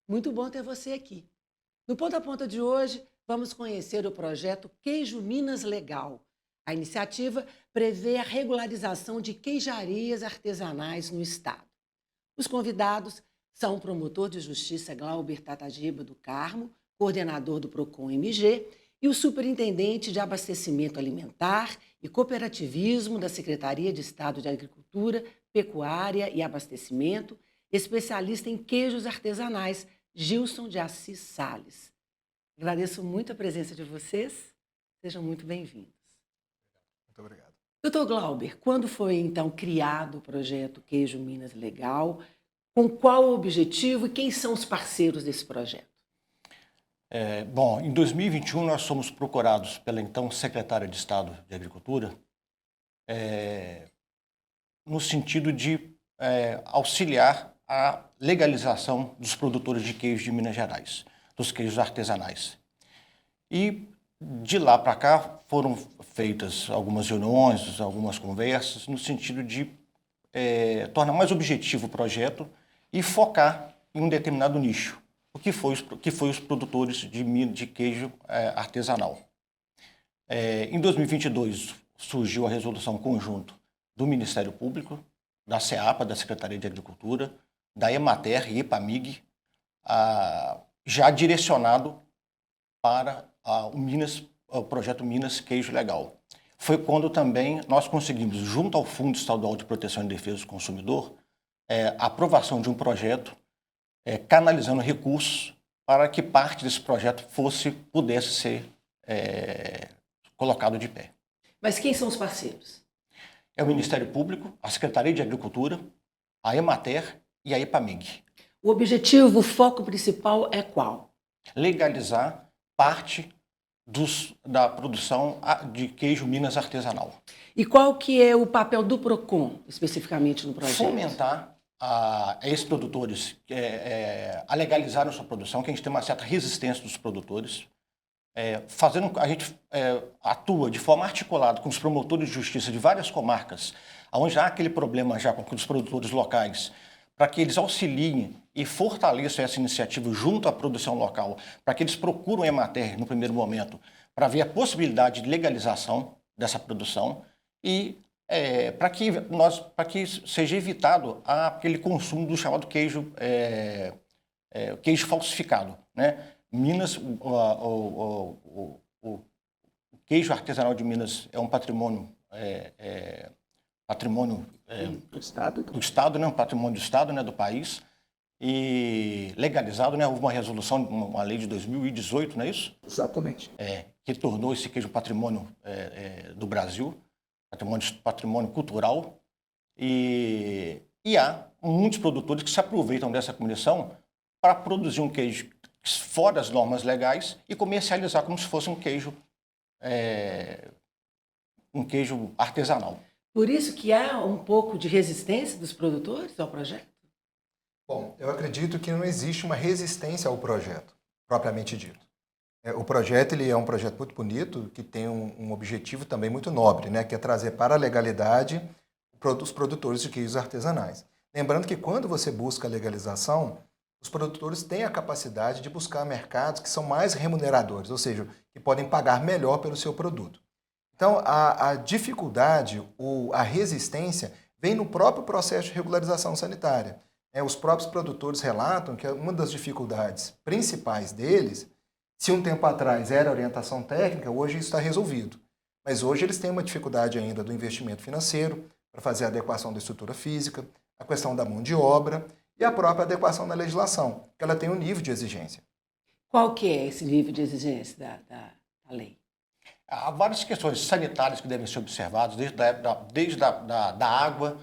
Muito bom ter você aqui. No Ponto a Ponta de hoje, vamos conhecer o projeto Queijo Minas Legal. A iniciativa prevê a regularização de queijarias artesanais no estado. Os convidados são o promotor de justiça Glauber Tatagiba do Carmo, coordenador do Procon MG, e o superintendente de abastecimento alimentar e cooperativismo da Secretaria de Estado de Agricultura, Pecuária e Abastecimento, especialista em queijos artesanais, Gilson de Assis Sales. Agradeço muito a presença de vocês. Sejam muito bem-vindos. Muito obrigado. Doutor Glauber, quando foi então criado o projeto Queijo Minas Legal? Com qual o objetivo e quem são os parceiros desse projeto? Bom, em 2021 nós somos procurados pela então secretária de Estado de Agricultura no sentido de auxiliar a legalização dos produtores de queijo de Minas Gerais, dos queijos artesanais. E de lá para cá foram feitas algumas reuniões, algumas conversas, no sentido de tornar mais objetivo o projeto e focar em um determinado nicho, o que foi os produtores de queijo artesanal. Em 2022 surgiu a resolução conjunta do Ministério Público, da SEAPA, da Secretaria de Agricultura, da Emater e EPAMIG, já direcionado para o projeto Minas Queijo Legal. Foi quando também nós conseguimos, junto ao Fundo Estadual de Proteção e Defesa do Consumidor, a aprovação de um projeto canalizando recursos para que parte desse projeto pudesse ser colocado de pé. Mas quem são os parceiros? É o Ministério Público, a Secretaria de Agricultura, a Emater e a EPAMIG. O objetivo, o foco principal é qual? Legalizar parte da produção de queijo Minas artesanal. E qual que é o papel do PROCON, especificamente no projeto? Fomentar a esses produtores a legalizarem a sua produção, que a gente tem uma certa resistência dos produtores. A gente atua de forma articulada com os promotores de justiça de várias comarcas, onde há aquele problema já com os produtores locais, para que eles auxiliem e fortaleçam essa iniciativa junto à produção local, para que eles procurem a Emater no primeiro momento, para ver a possibilidade de legalização dessa produção e para que seja evitado aquele consumo do chamado queijo falsificado, né? Minas, o queijo artesanal de Minas é um patrimônio Do Estado? do Estado, né? Um patrimônio do Estado, né? Do país, e legalizado, né? Houve uma resolução, uma lei de 2018, não é isso? Exatamente. Que tornou esse queijo patrimônio do Brasil, patrimônio cultural, e há muitos produtores que se aproveitam dessa condição para produzir um queijo fora das normas legais e comercializar como se fosse um queijo artesanal. Por isso que há um pouco de resistência dos produtores ao projeto? Bom, eu acredito que não existe uma resistência ao projeto, propriamente dito. O projeto ele é um projeto muito bonito, que tem um objetivo também muito nobre, né, que é trazer para a legalidade os produtores de queijos artesanais. Lembrando que quando você busca a legalização, os produtores têm a capacidade de buscar mercados que são mais remuneradores, ou seja, que podem pagar melhor pelo seu produto. Então, a dificuldade ou a resistência vem no próprio processo de regularização sanitária. Os próprios produtores relatam que uma das dificuldades principais deles, se um tempo atrás era orientação técnica, hoje isso está resolvido. Mas hoje eles têm uma dificuldade ainda do investimento financeiro para fazer a adequação da estrutura física, a questão da mão de obra e a própria adequação da legislação, que ela tem um nível de exigência. Qual que é esse nível de exigência da lei? Há várias questões sanitárias que devem ser observadas, desde da água,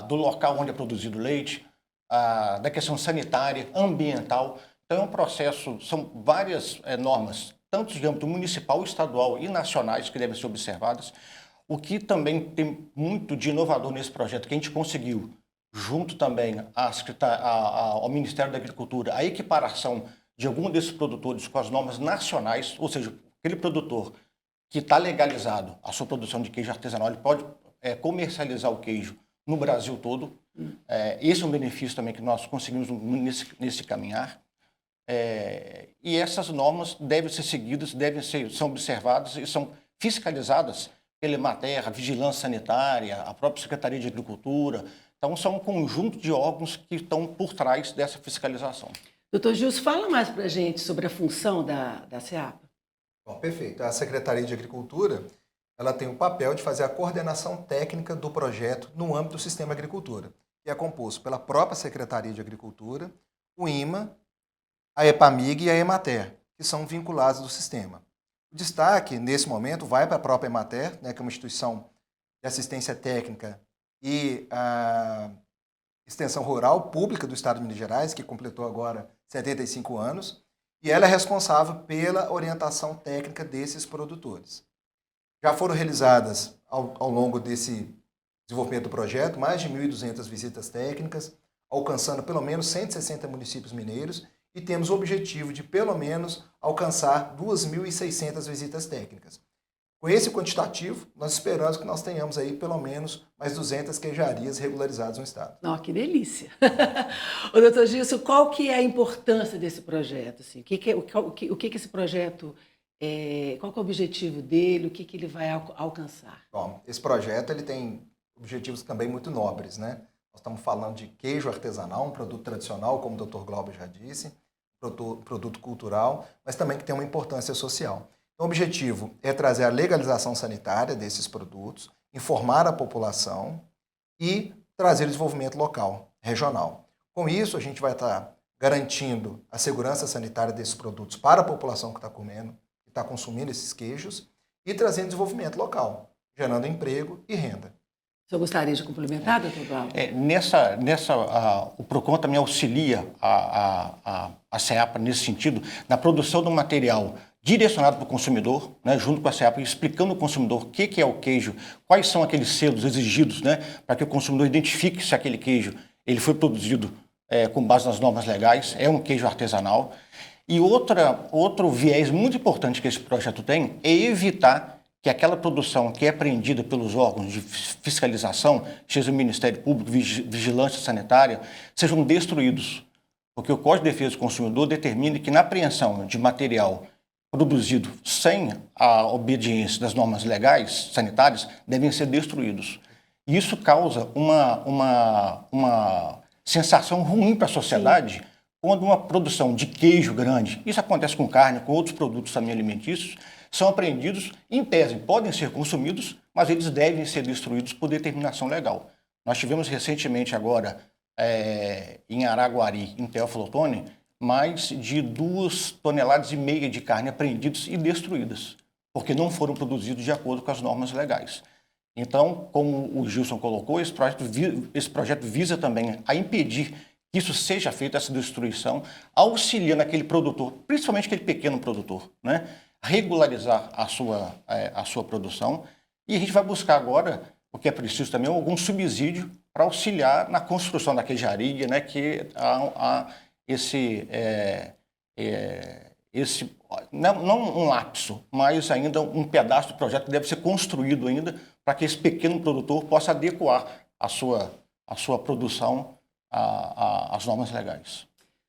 do local onde é produzido o leite, da questão sanitária, ambiental. Então é um processo, são várias normas, tanto de âmbito municipal, estadual e nacionais, que devem ser observadas. O que também tem muito de inovador nesse projeto, que a gente conseguiu, junto também ao Ministério da Agricultura, a equiparação de algum desses produtores com as normas nacionais, ou seja, aquele produtor que está legalizado a sua produção de queijo artesanal, ele pode comercializar o queijo no Brasil todo. Esse é um benefício também que nós conseguimos nesse caminhar. E essas normas devem ser seguidas, são observadas e são fiscalizadas pela Emater, a Vigilância Sanitária, a própria Secretaria de Agricultura. Então, são um conjunto de órgãos que estão por trás dessa fiscalização. Doutor Gilson, fala mais para a gente sobre a função da SEAPA. Bom, perfeito. A Secretaria de Agricultura ela tem o papel de fazer a coordenação técnica do projeto no âmbito do Sistema Agricultura, que é composto pela própria Secretaria de Agricultura, o IMA, a EPAMIG e a Emater, que são vinculados do sistema. O destaque, nesse momento, vai para a própria Emater, né, que é uma instituição de assistência técnica e a extensão rural pública do Estado de Minas Gerais, que completou agora 75 anos, e ela é responsável pela orientação técnica desses produtores. Já foram realizadas, ao longo desse desenvolvimento do projeto, mais de 1.200 visitas técnicas, alcançando pelo menos 160 municípios mineiros, e temos o objetivo de, pelo menos, alcançar 2.600 visitas técnicas. Com esse quantitativo, nós esperamos que nós tenhamos aí, pelo menos, mais 200 queijarias regularizadas no estado. Que delícia! Ô, doutor Gilson, qual que é a importância desse projeto? Assim? O que esse projeto... qual que é o objetivo dele, o que ele vai alcançar? Bom, esse projeto ele tem objetivos também muito nobres, né? Nós estamos falando de queijo artesanal, um produto tradicional, como o Dr. Glauber já disse, produto cultural, mas também que tem uma importância social. Então, o objetivo é trazer a legalização sanitária desses produtos, informar a população e trazer o desenvolvimento local, regional. Com isso, a gente vai estar garantindo a segurança sanitária desses produtos para a população que está comendo, está consumindo esses queijos e trazendo desenvolvimento local, gerando emprego e renda. O senhor gostaria de complementar, doutor Glauber? O PROCON também auxilia a SEAPA nesse sentido, na produção do material direcionado para o consumidor, né, junto com a SEAPA, explicando ao consumidor o que é o queijo, quais são aqueles selos exigidos, né, para que o consumidor identifique se aquele queijo ele foi produzido com base nas normas legais, é um queijo artesanal. E outro viés muito importante que esse projeto tem é evitar que aquela produção que é apreendida pelos órgãos de fiscalização, seja o Ministério Público, Vigilância Sanitária, sejam destruídos. Porque o Código de Defesa do Consumidor determina que na apreensão de material produzido sem a obediência das normas legais, sanitárias, devem ser destruídos. E isso causa uma sensação ruim para a sociedade. Sim. Quando uma produção de queijo grande, isso acontece com carne, com outros produtos também alimentícios, são apreendidos, em tese, podem ser consumidos, mas eles devem ser destruídos por determinação legal. Nós tivemos recentemente agora, em Araguari, em Teófilo Otoni, mais de 2,5 toneladas de carne apreendidas e destruídas, porque não foram produzidos de acordo com as normas legais. Então, como o Gilson colocou, esse projeto visa também a impedir que isso seja feito, essa destruição, auxiliando aquele produtor, principalmente aquele pequeno produtor, né, regularizar a sua produção. E a gente vai buscar agora, o que é preciso também, algum subsídio para auxiliar na construção da queijaria, né, que há esse não um lapso, mas ainda um pedaço do projeto que deve ser construído ainda para que esse pequeno produtor possa adequar a sua produção às normas legais.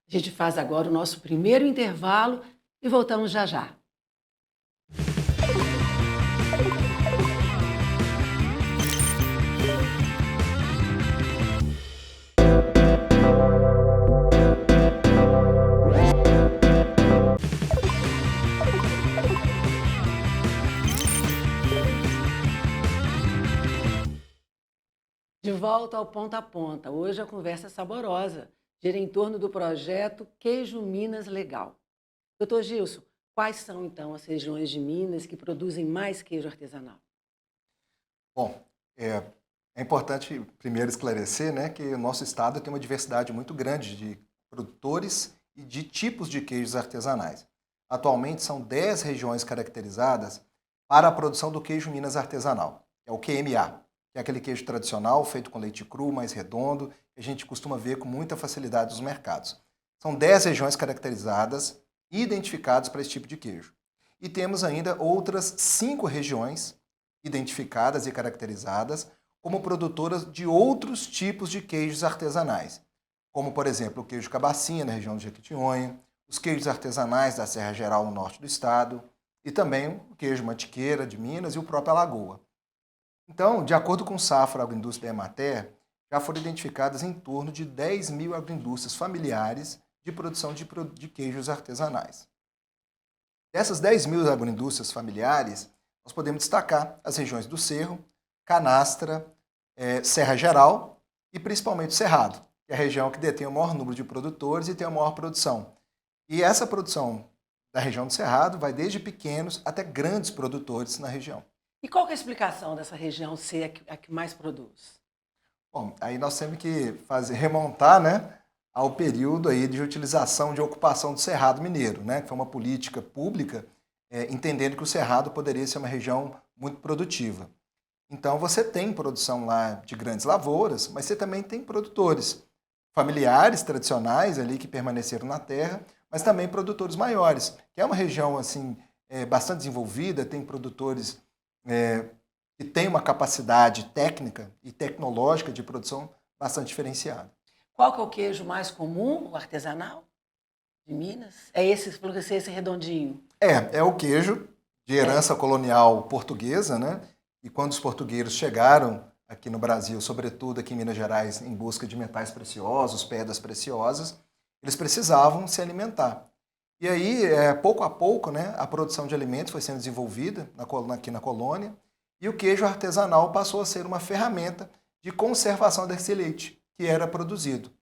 A gente faz agora o nosso primeiro intervalo e voltamos já já. De volta ao Ponta a Ponta. Hoje a conversa é saborosa, gira em torno do projeto Queijo Minas Legal. Doutor Gilson, quais são então as regiões de Minas que produzem mais queijo artesanal? Bom, é importante primeiro esclarecer, né, que o nosso estado tem uma diversidade muito grande de produtores e de tipos de queijos artesanais. Atualmente são 10 regiões caracterizadas para a produção do queijo Minas artesanal, que é o QMA. Que é aquele queijo tradicional, feito com leite cru, mais redondo, que a gente costuma ver com muita facilidade nos mercados. São 10 regiões caracterizadas e identificadas para esse tipo de queijo. E temos ainda outras 5 regiões identificadas e caracterizadas como produtoras de outros tipos de queijos artesanais, como, por exemplo, o queijo cabacinha, na região de Jequitinhonha, os queijos artesanais da Serra Geral, no norte do estado, e também o queijo mantiqueira de Minas e o próprio Alagoa. Então, de acordo com o Safra Agroindústria da Emater, já foram identificadas em torno de 10 mil agroindústrias familiares de produção de queijos artesanais. Dessas 10 mil agroindústrias familiares, nós podemos destacar as regiões do Cerro, Canastra, Serra Geral e principalmente o Cerrado, que é a região que detém o maior número de produtores e tem a maior produção. E essa produção da região do Cerrado vai desde pequenos até grandes produtores na região. E qual que é a explicação dessa região ser a que mais produz? Bom, aí nós temos que remontar, né, ao período aí de utilização de ocupação do Cerrado Mineiro, né, que foi uma política pública, entendendo que o Cerrado poderia ser uma região muito produtiva. Então você tem produção lá de grandes lavouras, mas você também tem produtores familiares, tradicionais ali que permaneceram na terra, mas também produtores maiores, que é uma região assim bastante desenvolvida, tem produtores que têm uma capacidade técnica e tecnológica de produção bastante diferenciada. Qual que é o queijo mais comum, o artesanal de Minas? É esse redondinho? É o queijo de herança colonial portuguesa, né? E quando os portugueses chegaram aqui no Brasil, sobretudo aqui em Minas Gerais, em busca de metais preciosos, pedras preciosas, eles precisavam se alimentar. E aí, pouco a pouco, né, a produção de alimentos foi sendo desenvolvida aqui na colônia, e o queijo artesanal passou a ser uma ferramenta de conservação desse leite que era produzido.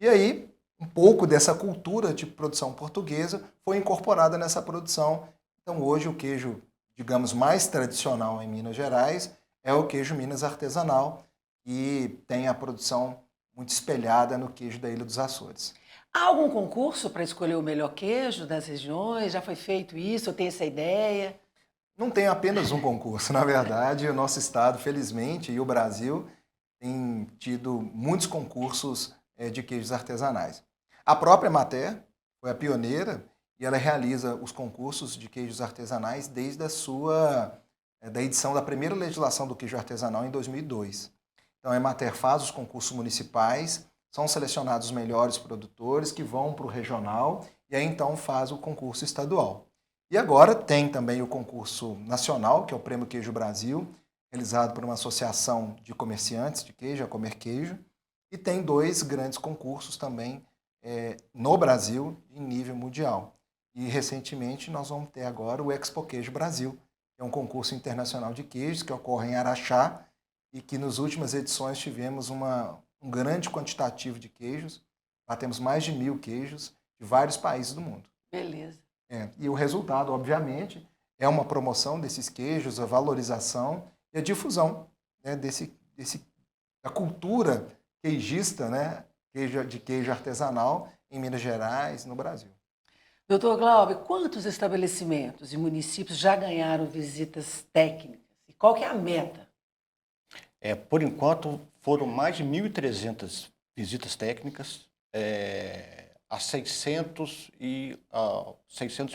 E aí, um pouco dessa cultura de produção portuguesa foi incorporada nessa produção. Então, hoje, o queijo, digamos, mais tradicional em Minas Gerais é o queijo Minas artesanal, que tem a produção muito espelhada no queijo da Ilha dos Açores. Há algum concurso para escolher o melhor queijo das regiões? Já foi feito isso? Eu tenho essa ideia? Não tem apenas um concurso, na verdade, o nosso estado, felizmente, e o Brasil tem tido muitos concursos de queijos artesanais. A própria Emater foi a pioneira e ela realiza os concursos de queijos artesanais desde da edição da primeira legislação do queijo artesanal em 2002. Então a Emater faz os concursos municipais, são selecionados os melhores produtores que vão para o regional e aí então faz o concurso estadual. E agora tem também o concurso nacional, que é o Prêmio Queijo Brasil, realizado por uma associação de comerciantes de queijo, a Comer Queijo, e tem 2 grandes concursos também no Brasil em nível mundial. E recentemente nós vamos ter agora o Expo Queijo Brasil, que é um concurso internacional de queijos que ocorre em Araxá e que nas últimas edições tivemos um grande quantitativo de queijos, batemos mais de 1.000 queijos de vários países do mundo. Beleza. E o resultado, obviamente, é uma promoção desses queijos, a valorização e a difusão, né, da cultura queijista, né, de queijo artesanal em Minas Gerais, no Brasil. Doutor Glauber, quantos estabelecimentos e municípios já ganharam visitas técnicas? E qual que é a meta? Por enquanto, foram mais de 1.300 visitas técnicas a 600 e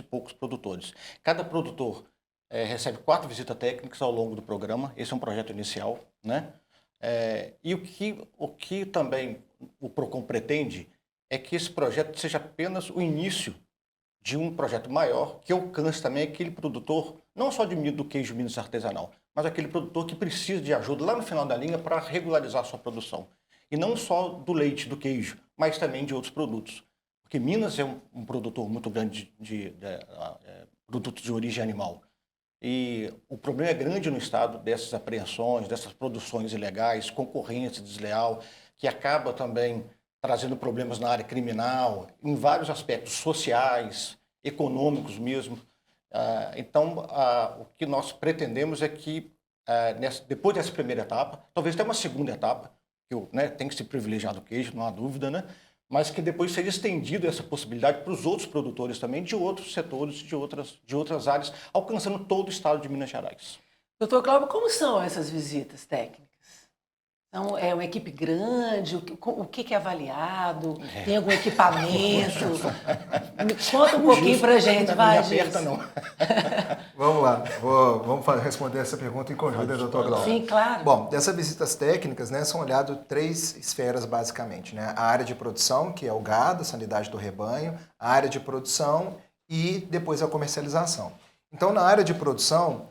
poucos produtores. Cada produtor recebe 4 visitas técnicas ao longo do programa. Esse é um projeto inicial, né? E o que também o PROCON pretende é que esse projeto seja apenas o início de um projeto maior que alcance também aquele produtor, não só do queijo Minas artesanal, mas aquele produtor que precisa de ajuda lá no final da linha para regularizar a sua produção. E não só do leite, do queijo, mas também de outros produtos. Porque Minas é um produtor muito grande de produtos de origem animal. E o problema é grande no estado dessas apreensões, dessas produções ilegais, concorrência desleal, que acaba também trazendo problemas na área criminal, em vários aspectos sociais, econômicos mesmo. Então, o que nós pretendemos é que, depois dessa primeira etapa, talvez até uma segunda etapa, que tem que ser privilegiado o queijo, não há dúvida, né? Mas que depois seja estendida essa possibilidade para os outros produtores também, de outros setores, de outras áreas, alcançando todo o estado de Minas Gerais. Doutor Glauber, como são essas visitas técnicas? Então, é uma equipe grande? O que é avaliado? Tem algum equipamento? Me conta um pouquinho para a gente, vai, Não aperta, não. Vamos lá, responder essa pergunta em conjunto, doutor Glauber. Sim, claro. Bom, dessas visitas técnicas, né, são olhadas 3 esferas basicamente, né? A área de produção, que é o gado, a sanidade do rebanho, a área de produção e depois a comercialização. Então, na área de produção,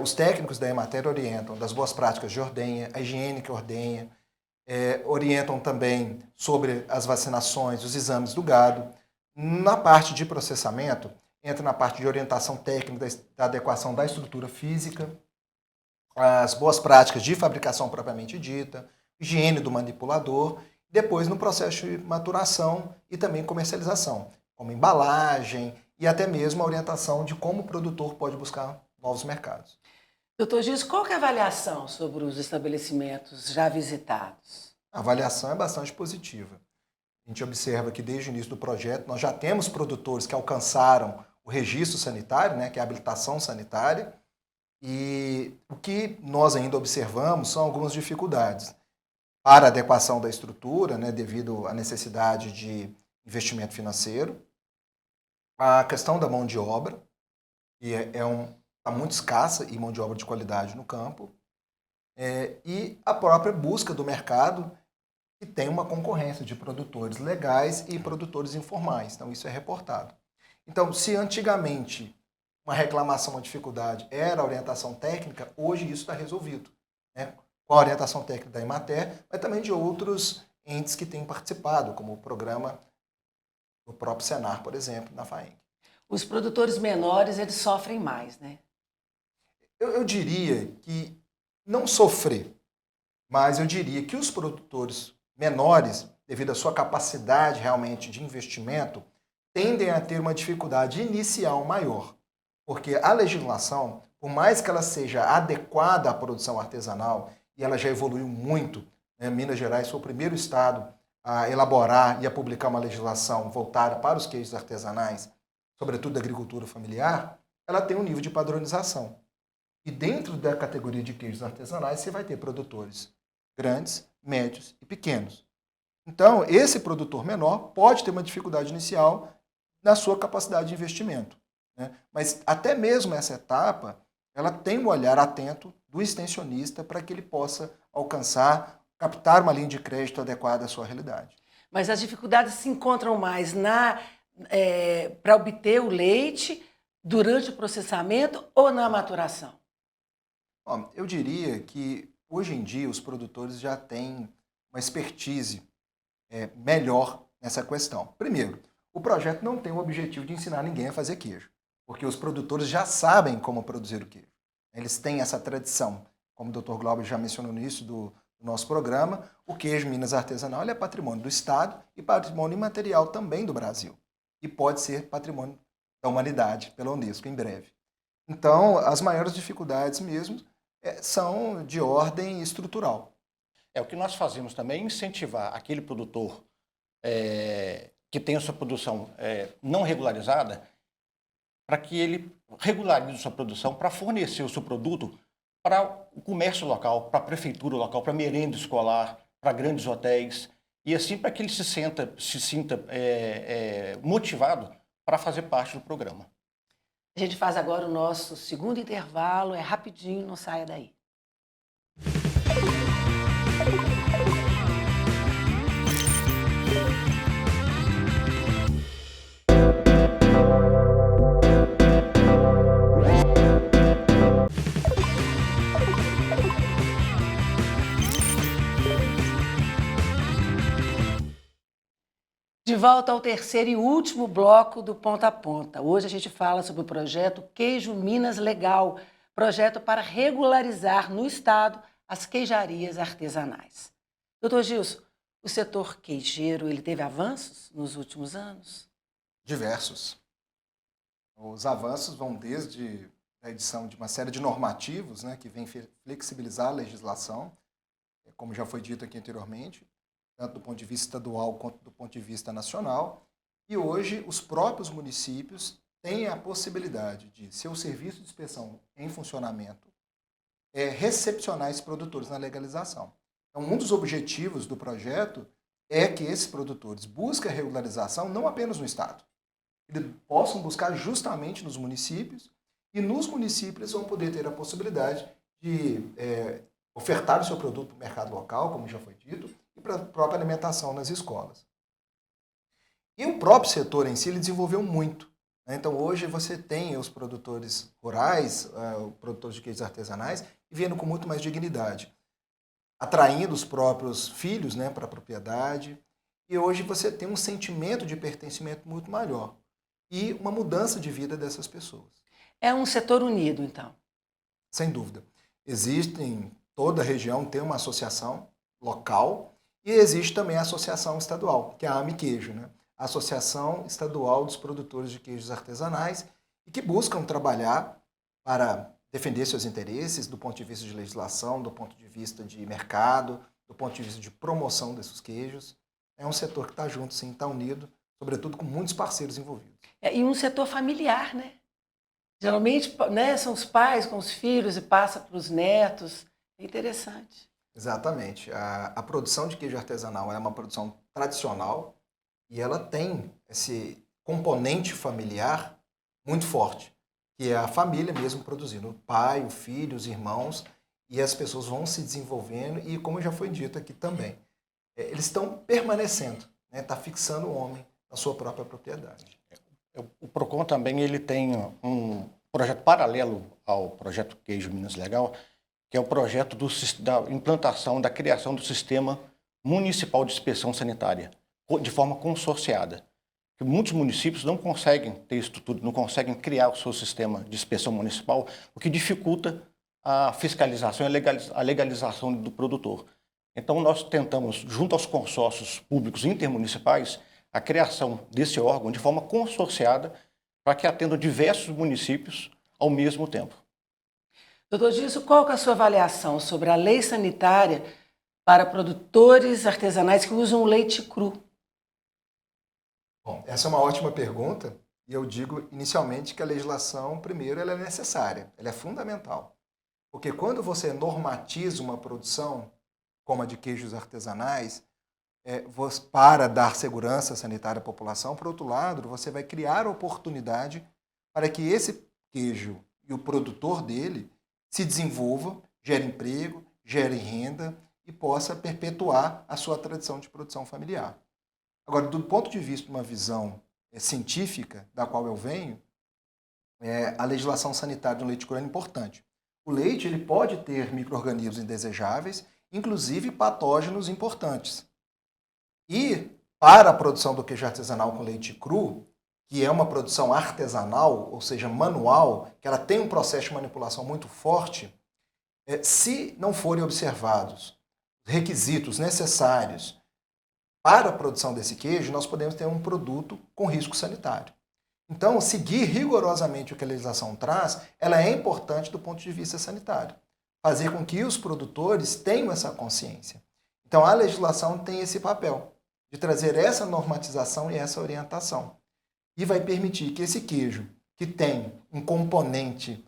os técnicos da Emater orientam das boas práticas de ordenha, a higiene que ordenha, orientam também sobre as vacinações, os exames do gado. Na parte de processamento, entra na parte de orientação técnica, da adequação da estrutura física, as boas práticas de fabricação propriamente dita, higiene do manipulador, depois no processo de maturação e também comercialização, como embalagem e até mesmo a orientação de como o produtor pode buscar novos mercados. Doutor Gilson, qual que é a avaliação sobre os estabelecimentos já visitados? A avaliação é bastante positiva. A gente observa que desde o início do projeto nós já temos produtores que alcançaram o registro sanitário, né, que é a habilitação sanitária, e o que nós ainda observamos são algumas dificuldades para a adequação da estrutura, né, devido à necessidade de investimento financeiro, a questão da mão de obra, que está muito escassa, e mão de obra de qualidade no campo, e a própria busca do mercado, que tem uma concorrência de produtores legais e produtores informais. Então, isso é reportado. Então, se antigamente uma reclamação, uma dificuldade era a orientação técnica, hoje isso está resolvido, né? Com a orientação técnica da Emater, mas também de outros entes que têm participado, como o programa do próprio Senar, por exemplo, na FAENG. Os produtores menores, eles sofrem mais, né? Eu diria que não sofrer, mas eu diria que os produtores menores, devido à sua capacidade realmente de investimento, tendem a ter uma dificuldade inicial maior. Porque a legislação, por mais que ela seja adequada à produção artesanal, e ela já evoluiu muito, né? Minas Gerais foi o primeiro estado a elaborar e a publicar uma legislação voltada para os queijos artesanais, sobretudo da agricultura familiar, ela tem um nível de padronização. E dentro da categoria de queijos artesanais, você vai ter produtores grandes, médios e pequenos. Então, esse produtor menor pode ter uma dificuldade inicial na sua capacidade de investimento, né? Mas até mesmo essa etapa, ela tem um olhar atento do extensionista para que ele possa captar uma linha de crédito adequada à sua realidade. Mas as dificuldades se encontram mais para obter o leite durante o processamento ou na maturação? Bom, eu diria que hoje em dia os produtores já têm uma expertise melhor nessa questão. Primeiro, o projeto não tem o objetivo de ensinar ninguém a fazer queijo, porque os produtores já sabem como produzir o queijo. Eles têm essa tradição. Como o Dr. Glauber já mencionou no início do nosso programa, o queijo Minas artesanal é patrimônio do Estado e patrimônio imaterial também do Brasil. E pode ser patrimônio da humanidade pela Unesco em breve. Então, as maiores dificuldades mesmo são de ordem estrutural. O que nós fazemos também é incentivar aquele produtor que tem a sua produção não regularizada, para que ele regularize a sua produção para fornecer o seu produto para o comércio local, para a prefeitura local, para a merenda escolar, para grandes hotéis, e assim para que ele se sinta motivado para fazer parte do programa. A gente faz agora o nosso segundo intervalo, é rapidinho, não saia daí. De volta ao terceiro e último bloco do Ponta a Ponta. Hoje a gente fala sobre o projeto Queijo Minas Legal, projeto para regularizar no estado as queijarias artesanais. Doutor Gilson, o setor queijeiro ele teve avanços nos últimos anos? Diversos. Os avanços vão desde a edição de uma série de normativos, né, que vem flexibilizar a legislação, como já foi dito aqui anteriormente, tanto do ponto de vista estadual quanto do ponto de vista nacional. E hoje os próprios municípios têm a possibilidade de, seu serviço de inspeção em funcionamento, recepcionar esses produtores na legalização. Então, um dos objetivos do projeto é que esses produtores busquem a regularização não apenas no Estado, eles possam buscar justamente nos municípios e nos municípios eles vão poder ter a possibilidade de ofertar o seu produto para o mercado local, como já foi dito, e para a própria alimentação nas escolas. E o próprio setor em si ele desenvolveu muito, né? Então hoje você tem os produtores rurais, os produtores de queijos artesanais, vivendo com muito mais dignidade, atraindo os próprios filhos, né, para a propriedade. E hoje você tem um sentimento de pertencimento muito maior e uma mudança de vida dessas pessoas. É um setor unido, então. Sem dúvida. Existe em toda a região, tem uma associação local e existe também a associação estadual, que é a AMIQUEIJO, né? A Associação Estadual dos Produtores de Queijos Artesanais, e que buscam trabalhar para defender seus interesses do ponto de vista de legislação, do ponto de vista de mercado, do ponto de vista de promoção desses queijos. É um setor que está junto, sim, está unido, sobretudo com muitos parceiros envolvidos. E um setor familiar, né? Geralmente, né, são os pais com os filhos e passa para os netos. É interessante. Exatamente. A produção de queijo artesanal é uma produção tradicional e ela tem esse componente familiar muito forte, que é a família mesmo produzindo. O pai, o filho, os irmãos, e as pessoas vão se desenvolvendo e, como já foi dito aqui também, eles estão permanecendo, né? Está fixando o homem na sua própria propriedade. O PROCON também ele tem um projeto paralelo ao projeto Queijo Minas Legal, que é o projeto da implantação, da criação do Sistema Municipal de Inspeção Sanitária, de forma consorciada. Que muitos municípios não conseguem ter isso tudo, não conseguem criar o seu sistema de inspeção municipal, o que dificulta a fiscalização e a legalização do produtor. Então, nós tentamos, junto aos consórcios públicos intermunicipais, a criação desse órgão de forma consorciada para que atenda diversos municípios ao mesmo tempo. Doutor Gilson, qual que é a sua avaliação sobre a lei sanitária para produtores artesanais que usam leite cru? Bom, essa é uma ótima pergunta e eu digo inicialmente que a legislação, primeiro, ela é necessária, ela é fundamental. Porque quando você normatiza uma produção, como a de queijos artesanais, para dar segurança sanitária à população, por outro lado, você vai criar oportunidade para que esse queijo e o produtor dele se desenvolva, gere emprego, gere renda e possa perpetuar a sua tradição de produção familiar. Agora, do ponto de vista de uma visão científica, da qual eu venho, a legislação sanitária do leite cru é importante. O leite ele pode ter micro-organismos indesejáveis, inclusive patógenos importantes. E para a produção do queijo artesanal com leite cru, que é uma produção artesanal, ou seja, manual, que ela tem um processo de manipulação muito forte, se não forem observados os requisitos necessários para a produção desse queijo, nós podemos ter um produto com risco sanitário. Então, seguir rigorosamente o que a legislação traz, ela é importante do ponto de vista sanitário. Fazer com que os produtores tenham essa consciência. Então, a legislação tem esse papel de trazer essa normatização e essa orientação. E vai permitir que esse queijo, que tem um componente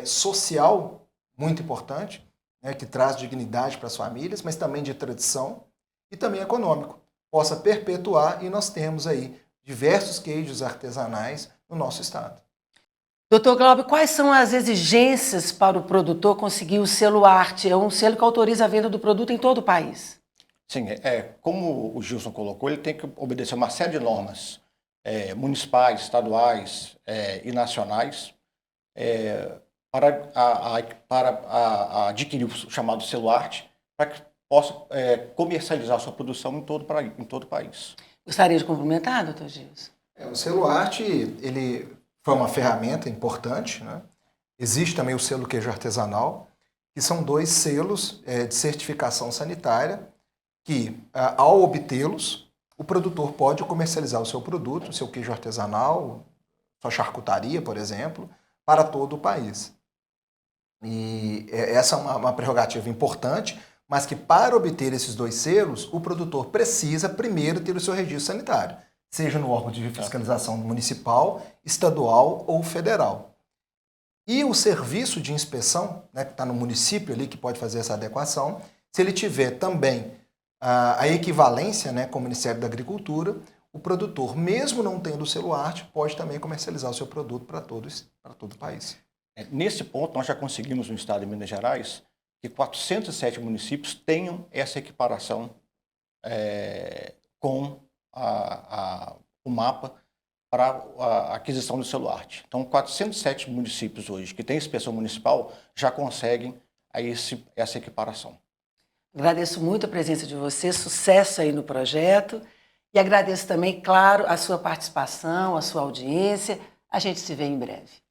social muito importante, né, que traz dignidade para as famílias, mas também de tradição e também econômico, possa perpetuar e nós temos aí diversos queijos artesanais no nosso estado. Doutor Glauber, quais são as exigências para o produtor conseguir o selo Arte? É um selo que autoriza a venda do produto em todo o país. Sim, como o Gilson colocou, ele tem que obedecer uma série de normas municipais, estaduais e nacionais para adquirir o chamado selo Arte, para que possa comercializar sua produção em todo o país. Gostaria de cumprimentar, doutor Gilson? O selo Arte, ele foi uma ferramenta importante, né? Existe também o selo Queijo Artesanal, que são dois selos de certificação sanitária que, ao obtê-los, o produtor pode comercializar o seu produto, o seu queijo artesanal, sua charcutaria, por exemplo, para todo o país. E essa é uma prerrogativa importante, mas que para obter esses dois selos, o produtor precisa primeiro ter o seu registro sanitário, seja no órgão de fiscalização municipal, estadual ou federal. E o serviço de inspeção, né, que está no município ali, que pode fazer essa adequação, se ele tiver também a equivalência, né, com o Ministério da Agricultura, o produtor, mesmo não tendo o selo Arte, pode também comercializar o seu produto para todo o país. Nesse ponto, nós já conseguimos no estado de Minas Gerais que 407 municípios tenham essa equiparação com o mapa para a aquisição do celular. Então, 407 municípios hoje que têm inspeção municipal já conseguem essa equiparação. Agradeço muito a presença de você, sucesso aí no projeto e agradeço também, claro, a sua participação, a sua audiência. A gente se vê em breve.